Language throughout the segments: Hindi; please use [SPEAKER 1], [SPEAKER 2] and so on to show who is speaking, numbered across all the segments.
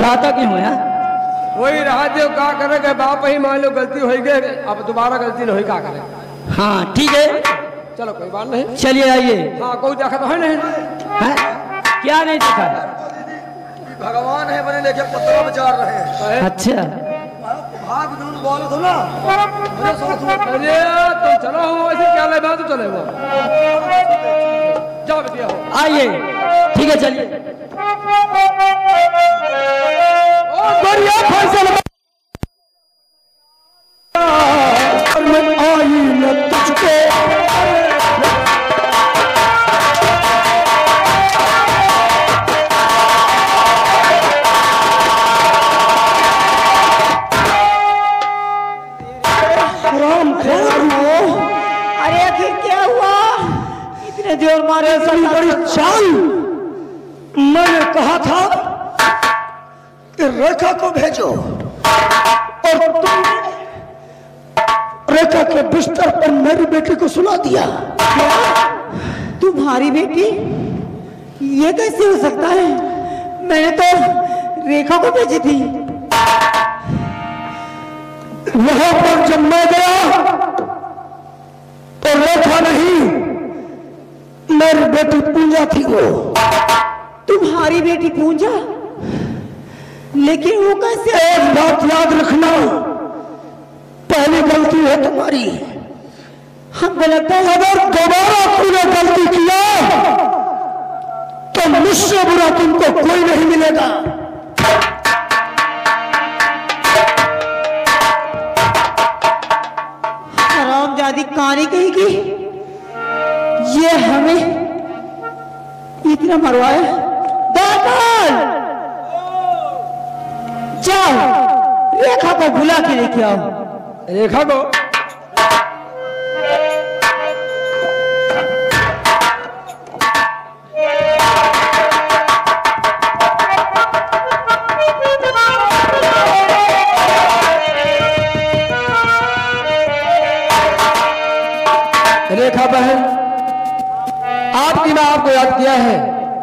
[SPEAKER 1] चढ़ाता क्यों है?
[SPEAKER 2] वही रहा जो का करेगा बाप ही मान लो गलती हो गई, अब दोबारा गलती नहीं का करे।
[SPEAKER 1] हाँ ठीक है,
[SPEAKER 2] चलो कोई बात नहीं,
[SPEAKER 1] चलिए आइए।
[SPEAKER 2] हाँ कोई देखा तो है नहीं
[SPEAKER 1] है? क्या नहीं देखा?
[SPEAKER 3] भगवान है बने लेके पत्थर विचार रहे हैं।
[SPEAKER 1] अच्छा
[SPEAKER 3] भाग दूर बोलो तो ना।
[SPEAKER 2] अरे तुम चलो ऐसे क्या ले बात चले वो जाओ बिटिया हो।
[SPEAKER 1] आइए, ठीक है चलिए।
[SPEAKER 2] बढ़िया फैसला आई न तुझको
[SPEAKER 4] अरे आखिर क्या हुआ? इतने जोर मारे
[SPEAKER 3] बड़ी बड़ी चाल। मैंने कहा था कि रेखा को भेजो और तुमने रेखा के बिस्तर पर मेरी बेटी को सुला दिया।
[SPEAKER 4] क्या? तुम्हारी बेटी? ये कैसे हो सकता है? मैंने तो रेखा को भेजी थी।
[SPEAKER 3] वहां पर जब मैं गया तो रेखा नहीं, मेरी बेटी पूजा थी। वो
[SPEAKER 4] तुम्हारी बेटी पूजा? लेकिन वो कैसे?
[SPEAKER 3] एक बात याद रखना, पहली गलती है तुम्हारी।
[SPEAKER 4] हमको लगता है
[SPEAKER 3] अगर दोबारा तूने गलती किया तो मुझसे बुरा तुमको कोई नहीं मिलेगा।
[SPEAKER 4] हरामजादी कहानी कहेगी ये हमें इतना मरवाया। दादल जाओ रेखा को बुला के लेके आओ।
[SPEAKER 2] रेखा को रेखा बहन, आपकी माँ आपको याद किया है,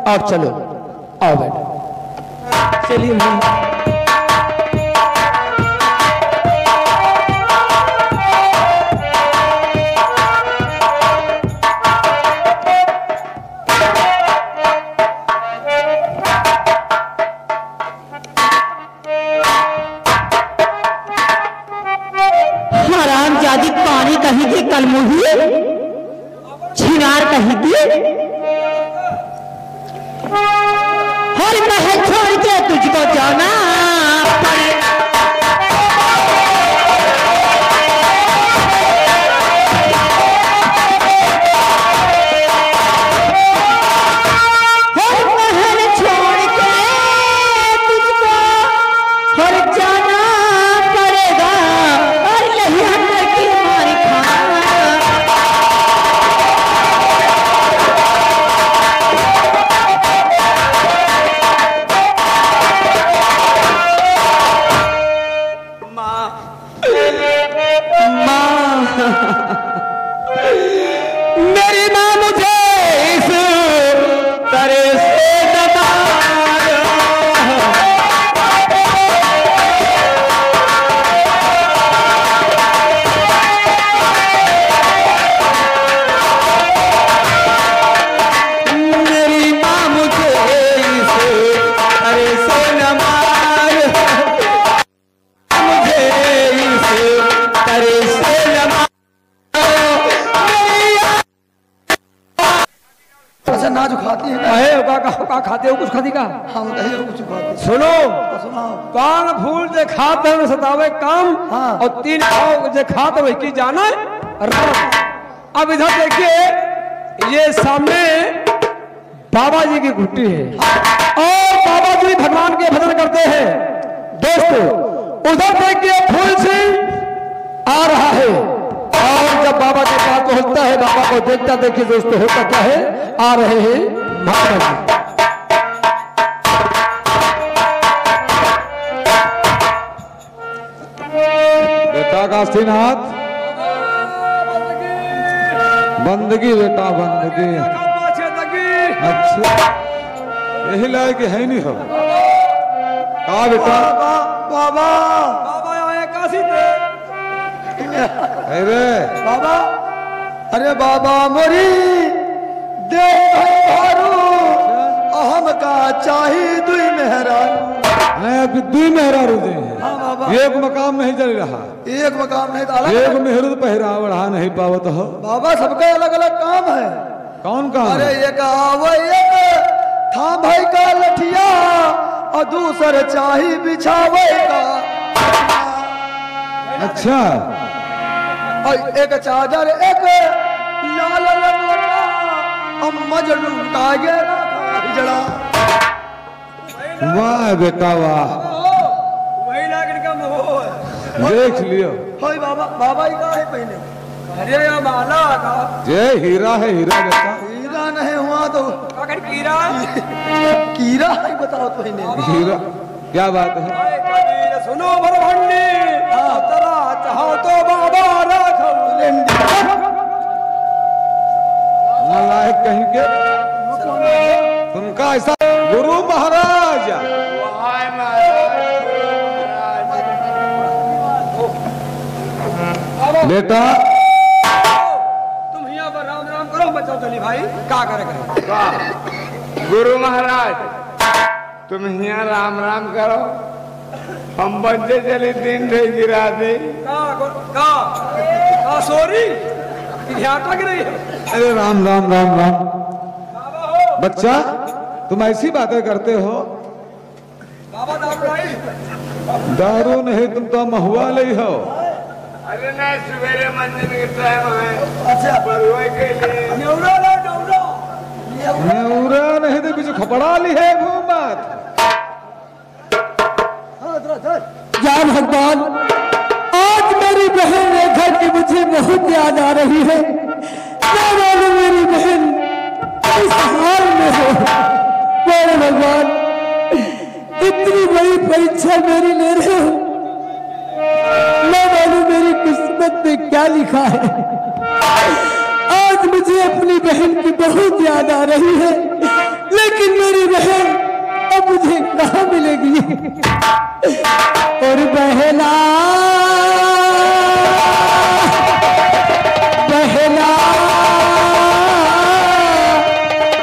[SPEAKER 2] आप चलो आओ बेटा।
[SPEAKER 1] चलिए भाई।
[SPEAKER 4] हरामजादी पानी कहीं की कलमुही छिनार कहीं की। हर महल छोड़ के तुझको जाना पड़े। हर महल छोड़ के तुझको हर जाना पड़ेगा और यही अंदर की हमारी खाना।
[SPEAKER 2] मेरी माँ मुझे इस तरह से मेरी माँ मुझे इस तरह से न मार, मुझे इस तरह से न मार।
[SPEAKER 3] अच्छा नाच खाती है।
[SPEAKER 2] अहे का खाते हो कुछ खाती का?
[SPEAKER 3] हम कहीं और कुछ खाते।
[SPEAKER 2] सुनो,
[SPEAKER 3] सुनाओ।
[SPEAKER 2] कान फूल जे खाते में सतावे काम,
[SPEAKER 3] हाँ।
[SPEAKER 2] और तीन खाओ जे खाते वही की जाना राम। अब इधर देखिए, ये सामने बाबा जी की घुट्टी है और बाबा जी भगवान के भजन करते हैं। दोस्तों उधर देखिए फूल सिंह आ रहा है और जब बाबा के पास पहुंचता है, बाबा को देखता देखिए दोस्तों होता क्या है, आ रहे हैं महाराज जी।
[SPEAKER 5] बेटा काशीनाथ, बंदगी बेटा बंदगी। अच्छा, यही लायक है नहीं हो। कहा बेटा
[SPEAKER 3] बाबा
[SPEAKER 2] बाबा आए काशी से।
[SPEAKER 5] अरे
[SPEAKER 3] बाबा अरे बाबा मोरी दे भारू अहम का चाही दुई मेहरा
[SPEAKER 5] अभी दुई मेहरा रुदे हैं।
[SPEAKER 3] हाँ बाबा
[SPEAKER 5] एक मकाम नहीं चल रहा,
[SPEAKER 3] एक मकाम नहीं तो अलग
[SPEAKER 5] एक मेहरू पहरा बढ़ा नहीं पावत हो।
[SPEAKER 3] बाबा सबका अलग अलग काम है।
[SPEAKER 5] कौन काम
[SPEAKER 3] अरे
[SPEAKER 5] है?
[SPEAKER 3] एक आवे एक था भाई का लठिया और दूसर चाही बिछावे का
[SPEAKER 5] अच्छा
[SPEAKER 3] और एक चादर एक लाल लंगोटा और मजनू टागे जड़ा
[SPEAKER 5] वाह बेटा वाह,
[SPEAKER 2] वही नागिन का मोह है।
[SPEAKER 5] देख लियो।
[SPEAKER 3] होय बाबा बाबा ही का है पहले
[SPEAKER 2] अरे ये माला का
[SPEAKER 5] ये हीरा है हीरा बेटा,
[SPEAKER 3] हीरा नहीं हुआ तो
[SPEAKER 2] काकड़ कीरा
[SPEAKER 3] कीरा है बताओ तो पहले
[SPEAKER 5] हीरा क्या बात है?
[SPEAKER 2] आए कबीर सुनो भरभंडी तरा चाहो तो बाबा राखो
[SPEAKER 5] नालायक कहीं के, तुमका ऐसा गुरु महाराज बेटा
[SPEAKER 2] तुम यहाँ पर राम राम करो बचाओ चली भाई क्या करेगा।
[SPEAKER 6] गुरु महाराज तुम यहाँ राम राम करो, हम बच्चे चले दिन रे गिरा दे।
[SPEAKER 2] का सोरी ध्यान लग रही है।
[SPEAKER 5] अरे राम राम राम राम।
[SPEAKER 2] बाबा हो
[SPEAKER 5] बच्चा तुम ऐसी बातें करते हो,
[SPEAKER 2] बाबा दारू लाई
[SPEAKER 5] दारू नहीं तुम तो महुआ ले हो।
[SPEAKER 6] अरे ना सवेरे मंदिर के टाइम है
[SPEAKER 3] अच्छा
[SPEAKER 6] बरुआ के लिए
[SPEAKER 2] न्यूरो लो न्यूरो
[SPEAKER 5] नेउरा नहीं तो कुछ खपड़ा ली है घूमत।
[SPEAKER 3] या भगवान आज मेरी बहन ने घर की मुझे बहुत याद आ रही है। क्या मालूम मेरी बहन इस हाल में हो। मेरे भगवान इतनी बड़ी परीक्षा मेरी ले रहे हो, मैं मालूम मेरी किस्मत में क्या लिखा है। आज मुझे अपनी बहन की बहुत याद आ रही है, लेकिन मेरी बहन अब मुझे कहाँ मिलेगी। और बहना बहना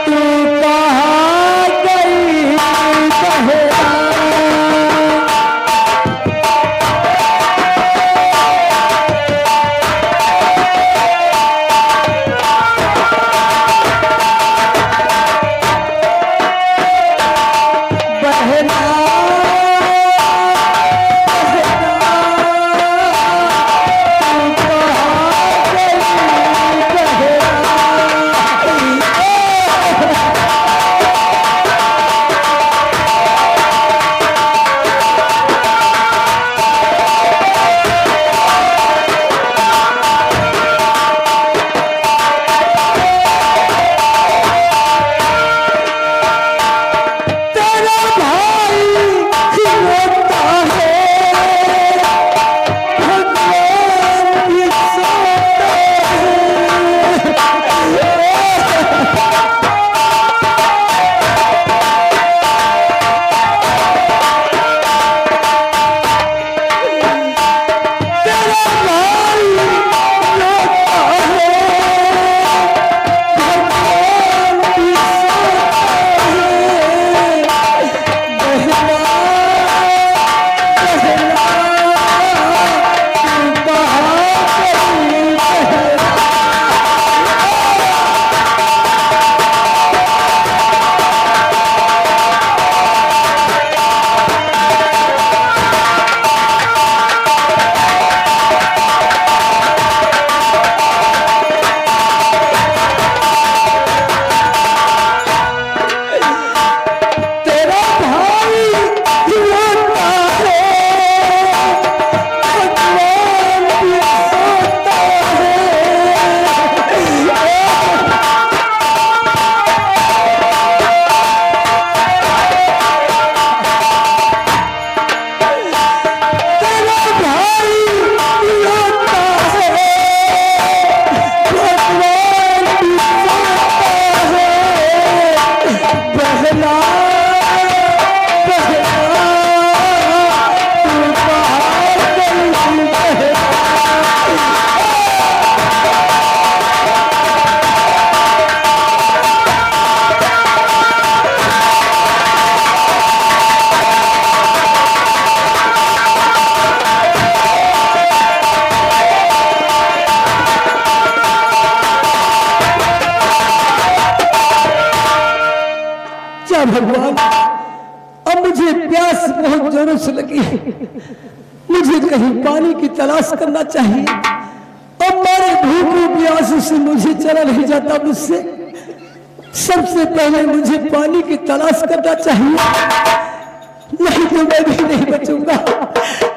[SPEAKER 3] तू कहाँ गई बहना। बहना बहना प्यास लगी है, मुझे कहीं पानी की तलाश करना चाहिए। अब मारे भूख प्यास से मुझे चला नहीं जाता मुझसे। सबसे पहले मुझे पानी की तलाश करना चाहिए, नहीं तो मैं भी नहीं बचूंगा।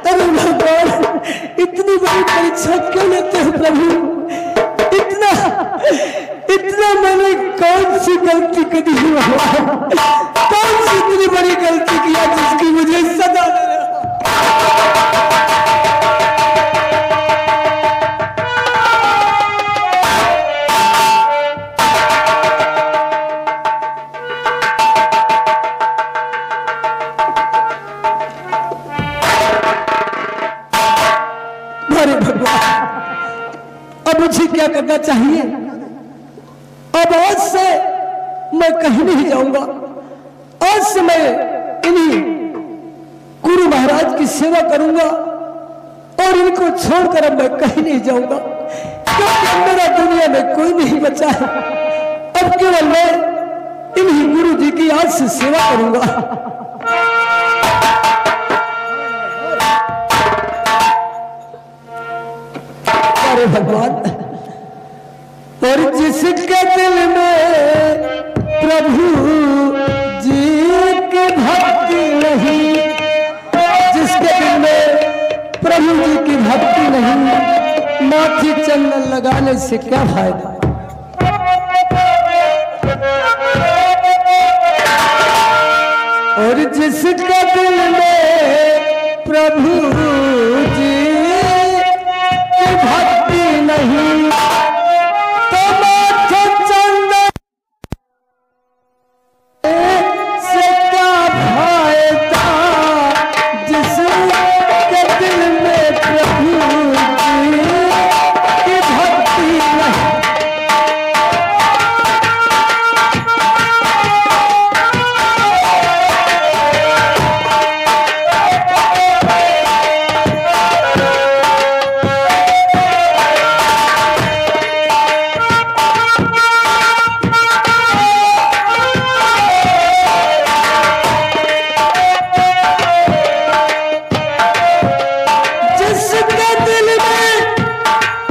[SPEAKER 3] अरे भगवान, इतनी बड़ी परीक्षा क्यों लेते हो प्रभु? इतना मैंने कौन सी गलती करी है? कौन सी इतनी बड़ी गलती किया जिसकी मुझे सजा दे रहा? अरे भगवान, अब मुझे क्या करना चाहिए? अब आज से मैं कहीं नहीं जाऊंगा। आज से मैं इन्हीं गुरु महाराज की सेवा करूंगा और इनको छोड़कर अब मैं कहीं नहीं जाऊंगा, क्योंकि मेरा दुनिया में कोई नहीं बचा है। अब केवल मैं इन्हीं गुरु जी की आज से सेवा करूंगा। अरे भगवान, और जिसके दिल में प्रभु जी की भक्ति नहीं, जिसके दिल में प्रभु जी की भक्ति नहीं, माथी चंदन लगाने से क्या फायदा? और जिसके दिल में प्रभु जी की भक्ति नहीं, तो माथे चंदन से क्या फायदा? जिसके दिल में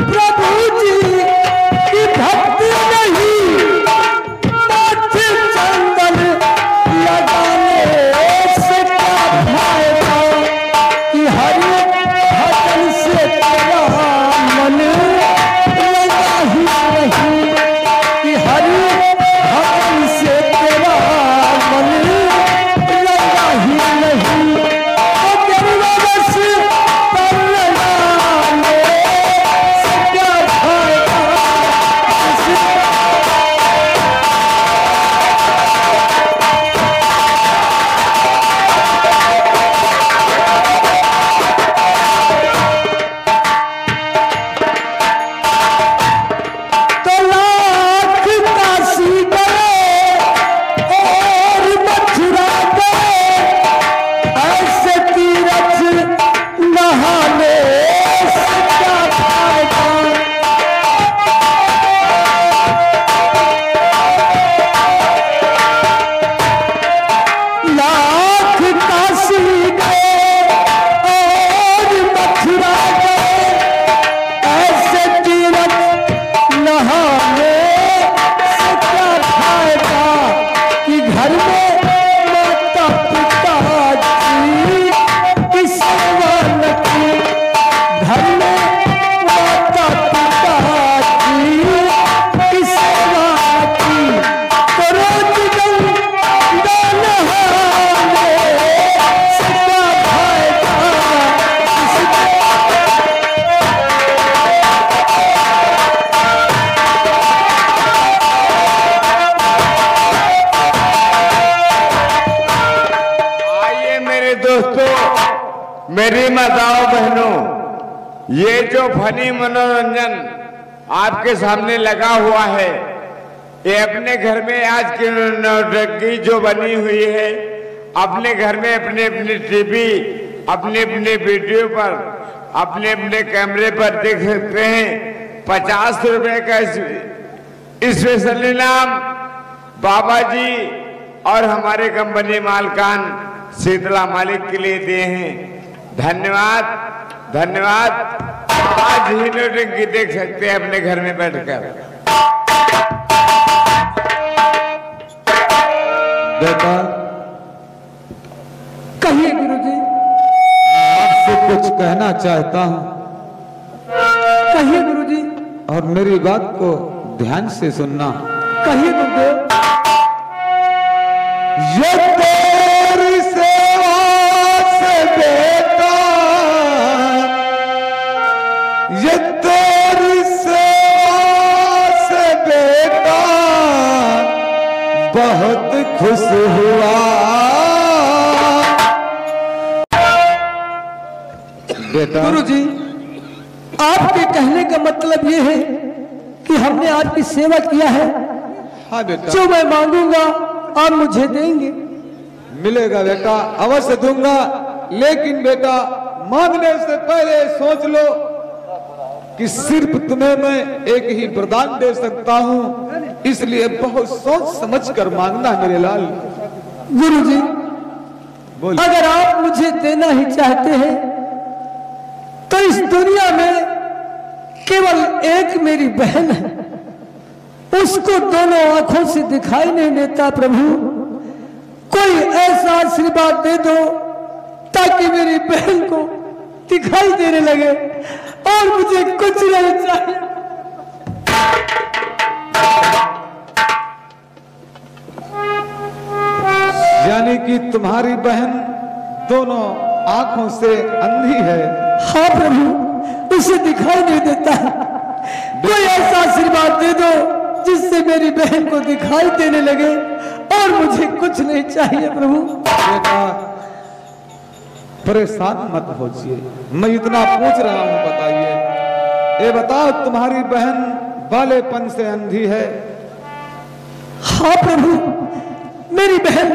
[SPEAKER 3] प्रभु जी की भक्ति नहीं।
[SPEAKER 6] मेरी माताओं बहनों, ये जो फनी मनोरंजन आपके सामने लगा हुआ है, ये अपने घर में आज की नौटंकी जो बनी हुई है, अपने घर में अपने अपने टीवी, अपने अपने वीडियो पर, अपने अपने कैमरे पर देख सकते हैं। 50 रुपए का स्पेशल इनाम बाबा जी और हमारे कंपनी मालकान शीतला मालिक के लिए दिए हैं। धन्यवाद धन्यवाद। आज ही नौटंकी देख सकते हैं अपने घर में बैठकर।
[SPEAKER 5] बेटा
[SPEAKER 3] कहिए गुरुजी।
[SPEAKER 5] आपसे कुछ कहना चाहता हूँ
[SPEAKER 3] कहिए गुरुजी।
[SPEAKER 5] और मेरी बात को ध्यान से सुनना।
[SPEAKER 3] कहिए गुरुदेव।
[SPEAKER 5] ये तेरी सेवा से बेटा, ये तेरी सेवा से बेटा बहुत खुश हुआ। बेटा
[SPEAKER 3] गुरुजी, आपके कहने का मतलब ये है कि हमने आपकी सेवा किया है।
[SPEAKER 5] हाँ बेटा,
[SPEAKER 3] जो मैं मांगूंगा आप मुझे देंगे।
[SPEAKER 5] मिलेगा बेटा, अवश्य दूंगा। लेकिन बेटा मांगने से पहले सोच लो कि सिर्फ तुम्हें मैं एक ही वरदान दे सकता हूँ, इसलिए बहुत सोच समझ कर मांगना मेरे लाल।
[SPEAKER 3] गुरुजी,
[SPEAKER 5] बोल।
[SPEAKER 3] अगर आप मुझे देना ही चाहते हैं तो इस दुनिया में केवल एक मेरी बहन है, उसको दोनों आंखों से दिखाई नहीं देता। प्रभु कोई ऐसा आशीर्वाद दे दो ताकि मेरी बहन को दिखाई देने लगे और मुझे कुछ नहीं चाहिए।
[SPEAKER 5] यानी कि तुम्हारी बहन दोनों आंखों से अंधी है।
[SPEAKER 3] हाँ प्रभु, उसे दिखाई नहीं देता। कोई ऐसा आशीर्वाद दे दो जिससे मेरी बहन को दिखाई देने लगे और मुझे कुछ नहीं चाहिए। प्रभु
[SPEAKER 5] बेटा परेशान मत होइए, मैं इतना पूछ रहा हूँ, बताइए। ये बताओ तुम्हारी बहन बालेपन से अंधी है?
[SPEAKER 3] हाँ प्रभु, मेरी बहन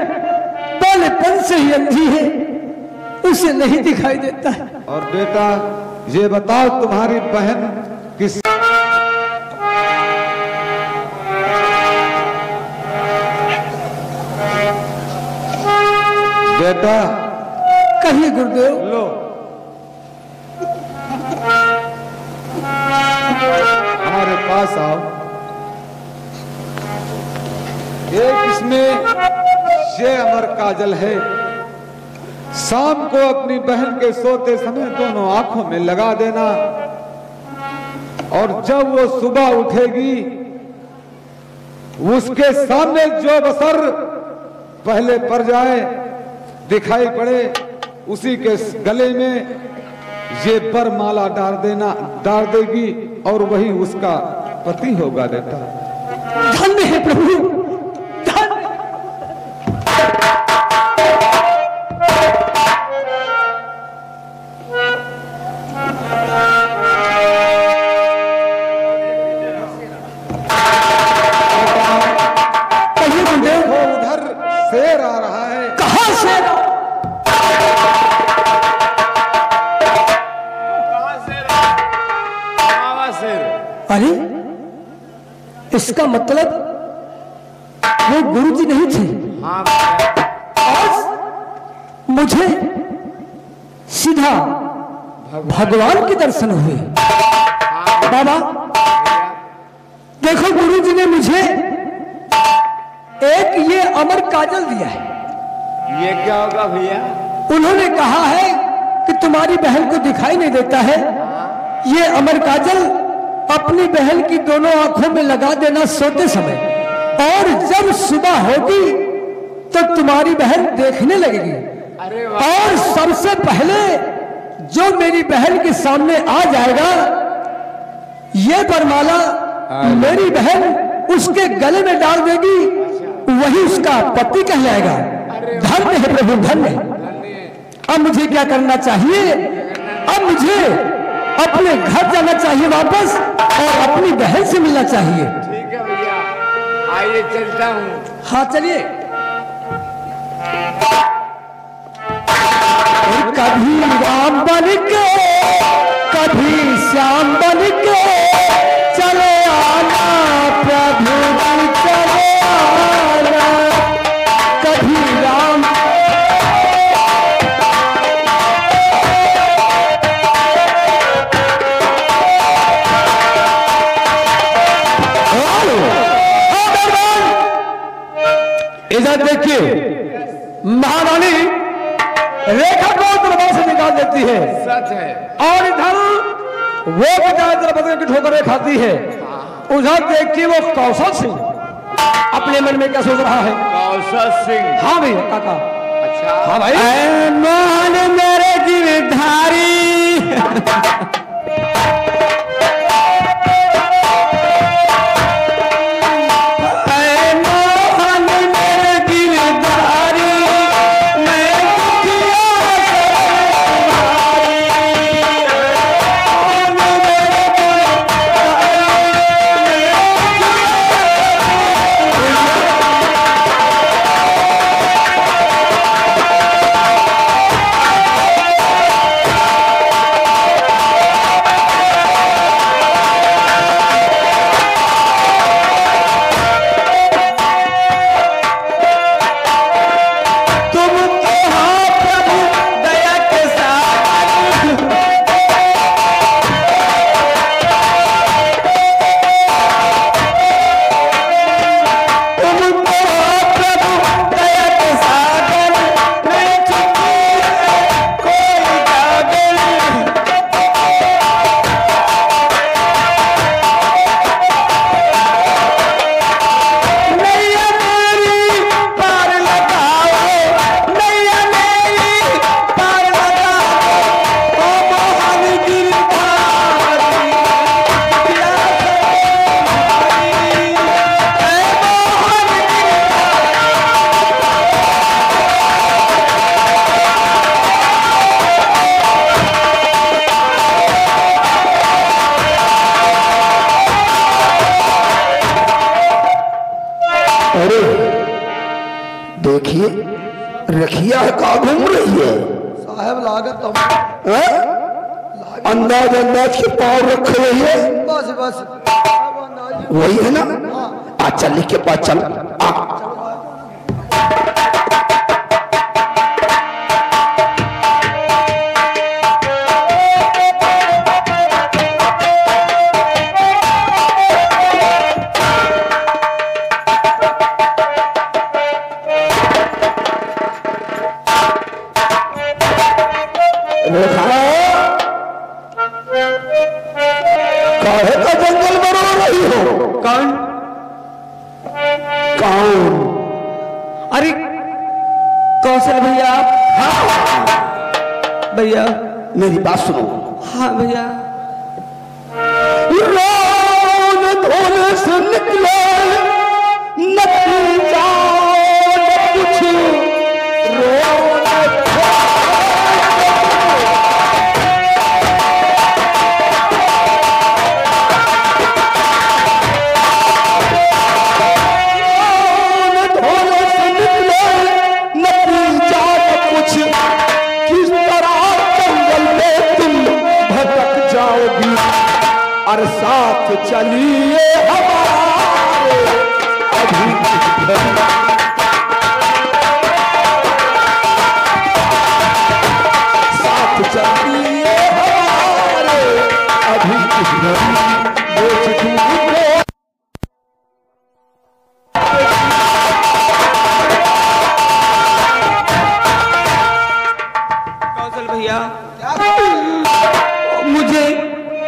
[SPEAKER 3] बालेपन से ही अंधी है, उसे नहीं दिखाई देता है।
[SPEAKER 5] और बेटा ये बताओ तुम्हारी बहन किस बेटा
[SPEAKER 3] कहिए गुरुदेव।
[SPEAKER 5] लो हमारे पास आओ। एक इसमें ये अमर काजल है, शाम को अपनी बहन के सोते समय दोनों आंखों में लगा देना, और जब वो सुबह उठेगी उसके सामने जो बसर पहले पड़ जाए, दिखाई पड़े, उसी के गले में ये बरमाला डाल देगी और वही उसका पति होगा। बेटा
[SPEAKER 3] धन्य है प्रभु, धन्य। कहिए गुरुदेव।
[SPEAKER 5] देखो उधर शेर आ रहा है।
[SPEAKER 3] कहाँ शेर? अरे इसका मतलब वो गुरुजी नहीं थे। आज मुझे सीधा भगवान के दर्शन हुए। बाबा देखो, गुरुजी ने मुझे एक ये अमर काजल दिया है।
[SPEAKER 6] ये क्या होगा भैया?
[SPEAKER 3] उन्होंने कहा है कि तुम्हारी बहन को दिखाई नहीं देता है, ये अमर काजल अपनी बहन की दोनों आंखों में लगा देना सोते समय, और जब सुबह होगी तो तुम्हारी बहन देखने लगेगी।
[SPEAKER 6] अरे वाह।
[SPEAKER 3] और सबसे पहले जो मेरी बहन के सामने आ जाएगा, ये वरमाला मेरी बहन उसके गले में डाल देगी, वही उसका पति कहलाएगा। धन्य है प्रभु, धन्य। अब मुझे क्या करना चाहिए? अब मुझे अपने घर जाना चाहिए वापस और अपनी बहन से मिलना चाहिए।
[SPEAKER 6] ठीक है भैया, आइए चलता हूँ।
[SPEAKER 3] हाँ चलिए। कभी राम बन के कभी श्याम बन के चले आना प्रभु जी, चले आना। कभी राम
[SPEAKER 2] जाती है।
[SPEAKER 6] सच है।
[SPEAKER 2] और इधर वो बेचारा बदल की ठोकरें खाती है। उधर देखिए वो कौशल सिंह अपने मन में क्या सोच रहा है।
[SPEAKER 6] कौशल सिंह।
[SPEAKER 2] हाँ भैया काका।
[SPEAKER 6] अच्छा।
[SPEAKER 2] हाँ भाई।
[SPEAKER 3] ऐ मोहन मेरे गिरधारी
[SPEAKER 7] देखिए रखिया है का घूम रही है
[SPEAKER 3] साहब लागत तो
[SPEAKER 7] अंदाज अंदाज के पाव रखे हुए है।
[SPEAKER 3] बस बस
[SPEAKER 7] वही है ना। आ चल के पास चल आ। काहे का जंगल बना रही हो।
[SPEAKER 2] कौन?
[SPEAKER 7] कौन?
[SPEAKER 2] अरे कौशल भैया। भैया
[SPEAKER 7] मेरी बात सुनो।
[SPEAKER 2] हाँ भैया।
[SPEAKER 7] रोन धोने से निकले नतीजा न कुछ रोन और साथ चलिए हमारे अभी साथ चलिए हमारे अभी
[SPEAKER 2] कौशल भैया मुझे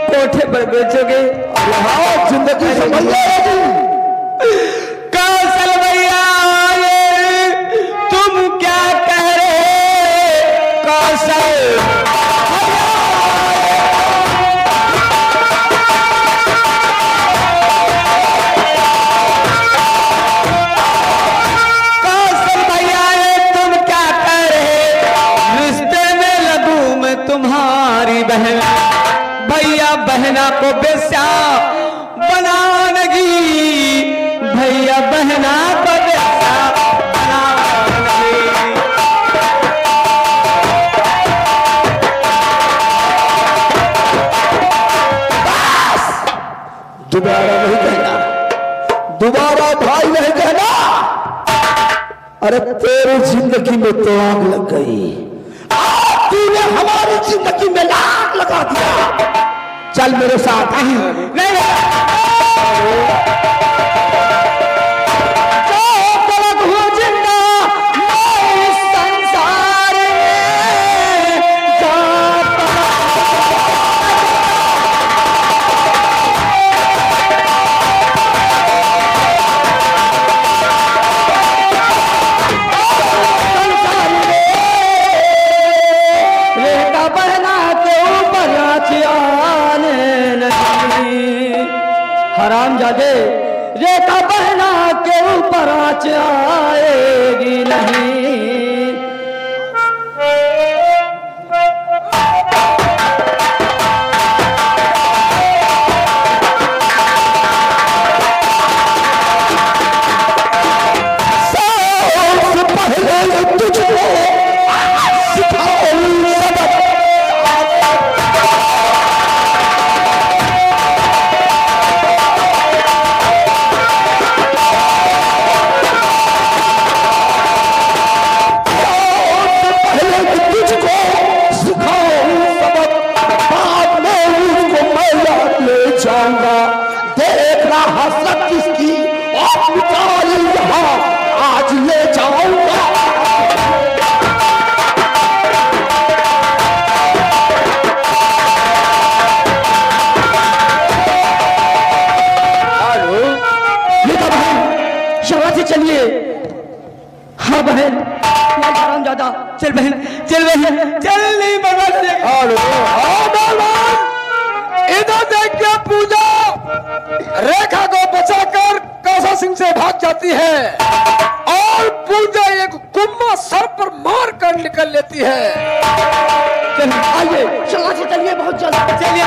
[SPEAKER 2] कोठे पर बेचोगे।
[SPEAKER 7] जिंदगी समझ जाएगी।
[SPEAKER 2] कौशल भैया तुम क्या कह रहे कौशल। कौशल भैया तुम क्या कह रहे। रिश्ते में लगूं मैं तुम्हारी बहन। भैया बहना को बेस्या बनानगी। भैया बहना को बेस्या बनानगी।
[SPEAKER 7] दोबारा नहीं कहना। दोबारा भाई नहीं कहना। अरे तेरी जिंदगी में तो आग लग गई। आज तूने हमारी जिंदगी में आग लगा दिया। चल मेरे साथ।
[SPEAKER 2] नहीं
[SPEAKER 7] जिंदा मैं इस संसार में
[SPEAKER 1] हरामजादे, रेखा बहना के ऊपर आँच आएगी नहीं।
[SPEAKER 7] देखना हसरत किसकी और यहाँ आज ले जाऊंगा।
[SPEAKER 1] शाबाश, चलिए। हाँ बहन, हरामजादा, चल बहन, चल बहन, चल नहीं बर्बाद।
[SPEAKER 2] इधर देख के पूजा रेखा को बचाकर कौशल सिंह से भाग जाती है और पूजा एक कुम्मा सर पर मार कर निकल लेती है।
[SPEAKER 1] आइए, शाबाश, चलिए, बहुत जल्द चलिए।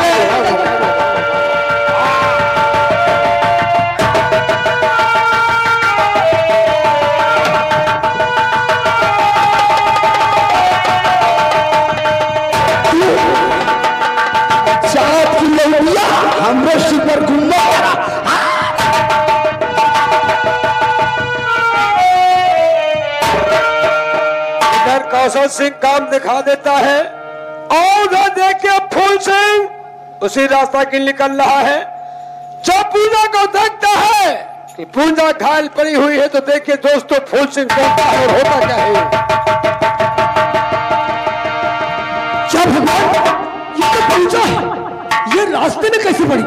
[SPEAKER 7] हमरे शिपर गुंडा
[SPEAKER 2] इधर कौशल सिंह काम दिखा देता है और उधर देख के फूल सिंह उसी रास्ता की निकल रहा है। जब पूजा को देखता है कि पूजा घायल पड़ी हुई है तो देखिए दोस्तों फूल सिंह कहता है और होता क्या है।
[SPEAKER 3] क्या भगवान, ये तो पूजा है, ये रास्ते में कैसे पड़ी?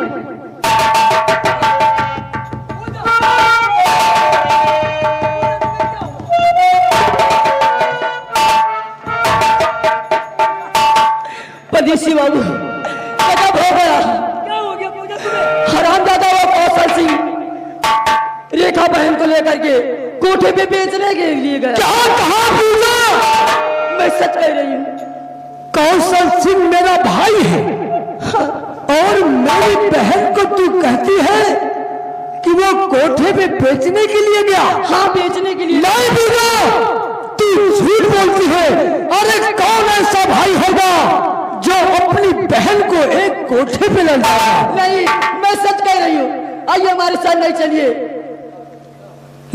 [SPEAKER 1] परदेसी बाबू, गजब हो गया। क्या हो गया पूजा तुम्हें? हरामजादा वो कौशल सिंह रेखा बहन को लेकर के कोठे पे बेचने के लिए गया।
[SPEAKER 3] क्या कहा पूजा?
[SPEAKER 1] मैं सच कह रही हूँ।
[SPEAKER 3] कौशल सिंह मेरा भाई है और मेरी बहन को तू कहती है कि वो कोठे पे बेचने के लिए गया?
[SPEAKER 1] हाँ, बेचने के लिए।
[SPEAKER 3] नहीं पूजा, तू झूठ बोलती है। अरे कौन ऐसा भाई होगा जो अपनी बहन को एक कोठे पे ले जाएगा?
[SPEAKER 1] नहीं, मैं सच कह रही हूँ। आइए हमारे साथ, नहीं चलिए।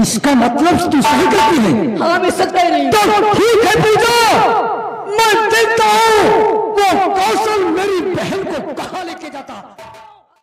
[SPEAKER 3] इसका मतलब तू सही कहती है?
[SPEAKER 1] हाँ, मैं सच कह रही हूँ।
[SPEAKER 3] तो ठीक है पूजा, मैं देखता हूँ वो कौशल मेरी बहन को कहाँ लेके जाता।